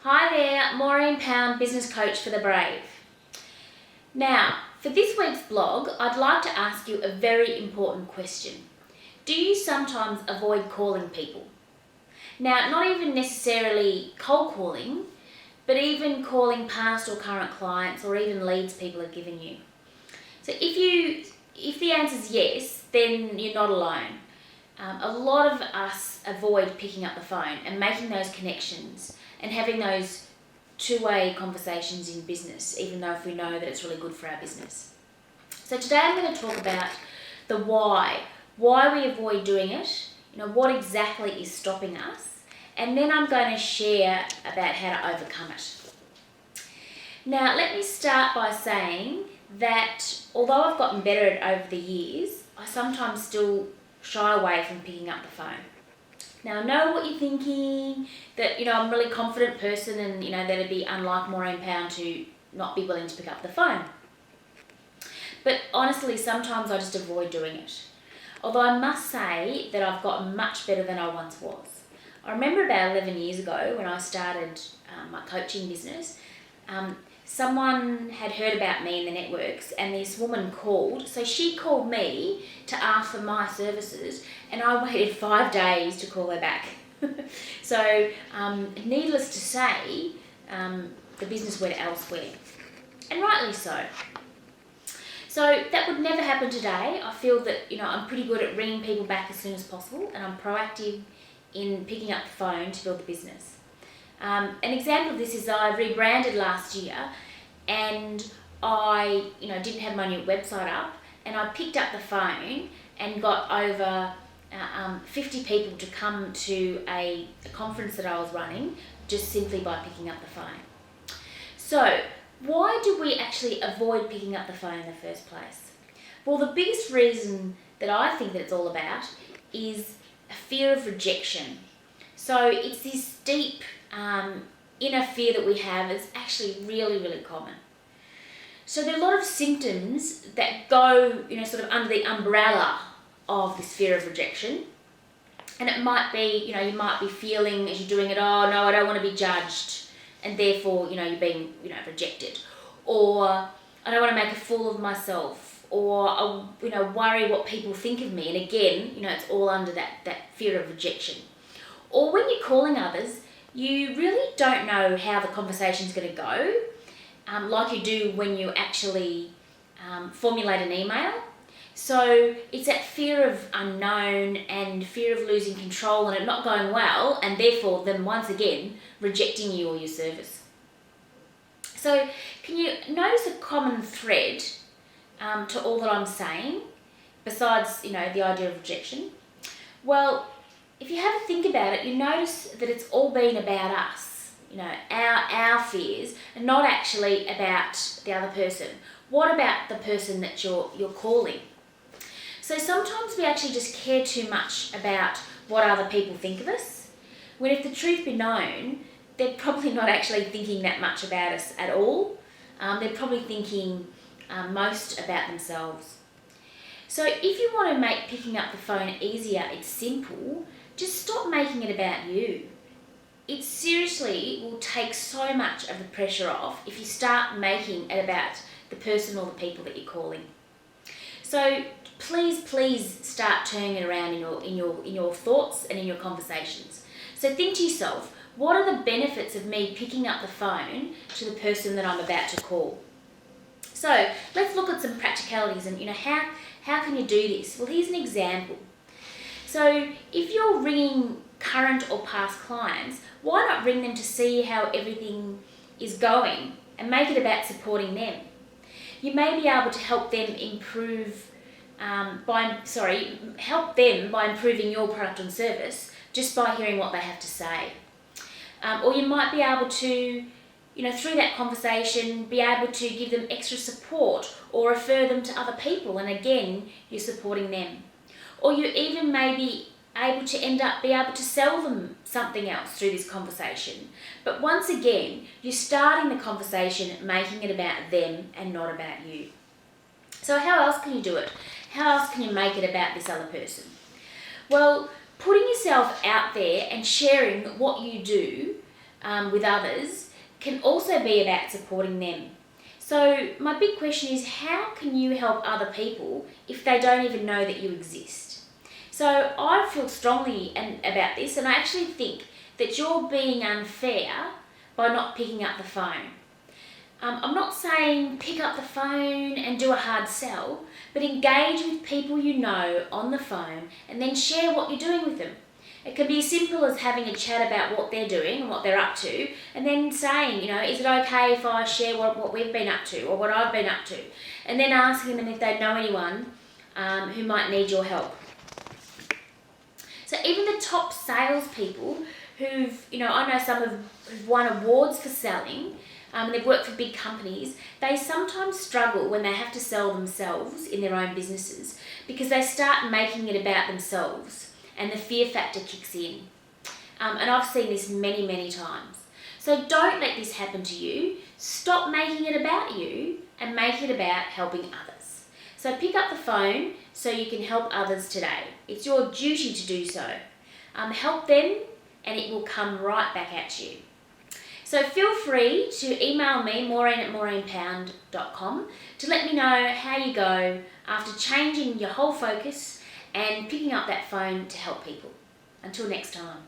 Hi there, Maureen Pound, business coach for the brave. Now, for this week's blog, I'd like to ask you a very important question. Do you sometimes avoid calling people? Now, not even necessarily cold calling, but even calling past or current clients or even leads people have given you. So if the answer is yes, then you're not alone. A lot of us avoid picking up the phone and making those connections and having those two-way conversations in business, even though if we know that it's really good for our business. So today I'm going to talk about the why we avoid doing it, what exactly is stopping us, and then I'm going to share about how to overcome it. Now, let me start by saying that although I've gotten better at it over the years, I sometimes still shy away from picking up the phone. Now, I know what you're thinking, that, I'm a really confident person and, that it'd be unlike Maureen Pound to not be willing to pick up the phone. But honestly, sometimes I just avoid doing it. Although I must say that I've gotten much better than I once was. I remember about 11 years ago when I started my coaching business, someone had heard about me in the networks and this woman called. So she called me to ask for my services and I waited 5 days to call her back. So needless to say, the business went elsewhere. And rightly so. So that would never happen today. I feel that, I'm pretty good at ringing people back as soon as possible and I'm proactive in picking up the phone to build the business. An example of this is I rebranded last year and I didn't have my new website up and I picked up the phone and got over 50 people to come to a conference that I was running just simply by picking up the phone. So why do we actually avoid picking up the phone in the first place? Well, the biggest reason that I think that it's all about is a fear of rejection. So it's this deep inner fear that we have. It's actually really, really common. So there are a lot of symptoms that go, sort of under the umbrella of this fear of rejection. And it might be, you might be feeling as you're doing it, oh no, I don't want to be judged. And therefore, you're being, rejected. Or I don't want to make a fool of myself. Or, worry what people think of me. And again, it's all under that fear of rejection. Or when you're calling others, you really don't know how the conversation's going to go, like you do when you actually formulate an email. So it's that fear of unknown and fear of losing control and it not going well, and therefore then once again rejecting you or your service. So can you notice a common thread to all that I'm saying, besides the idea of rejection? Well, if you have a think about it, you notice that it's all been about us, our fears, and not actually about the other person. What about the person that you're calling? So sometimes we actually just care too much about what other people think of us, when if the truth be known, they're probably not actually thinking that much about us at all. They're probably thinking most about themselves. So if you want to make picking up the phone easier, it's simple. Just stop making it about you. It seriously will take so much of the pressure off if you start making it about the person or the people that you're calling. So please start turning it around in your thoughts and in your conversations. So think to yourself, what are the benefits of me picking up the phone to the person that I'm about to call? So let's look at some practicalities and how can you do this? Well, here's an example. So if you're ringing current or past clients, why not ring them to see how everything is going and make it about supporting them? You may be able to help them help them by improving your product and service just by hearing what they have to say. Or you might be able to, through that conversation, be able to give them extra support or refer them to other people, and again, you're supporting them. Or you even may be able to be able to sell them something else through this conversation. But once again, you're starting the conversation, making it about them and not about you. So how else can you do it? How else can you make it about this other person? Well, putting yourself out there and sharing what you do with others can also be about supporting them. So my big question is, how can you help other people if they don't even know that you exist? So I feel strongly about this, and I actually think that you're being unfair by not picking up the phone. I'm not saying pick up the phone and do a hard sell, but engage with people you know on the phone and then share what you're doing with them. It can be as simple as having a chat about what they're doing and what they're up to, and then saying, is it okay if I share what we've been up to or what I've been up to? And then asking them if they know anyone who might need your help. So even the top salespeople I know some who've won awards for selling, they've worked for big companies, they sometimes struggle when they have to sell themselves in their own businesses because they start making it about themselves and the fear factor kicks in. And I've seen this many, many times. So don't let this happen to you. Stop making it about you and make it about helping others. So pick up the phone so you can help others today. It's your duty to do so. Help them and it will come right back at you. So feel free to email me, maureen@maureenpound.com, to let me know how you go after changing your whole focus and picking up that phone to help people. Until next time.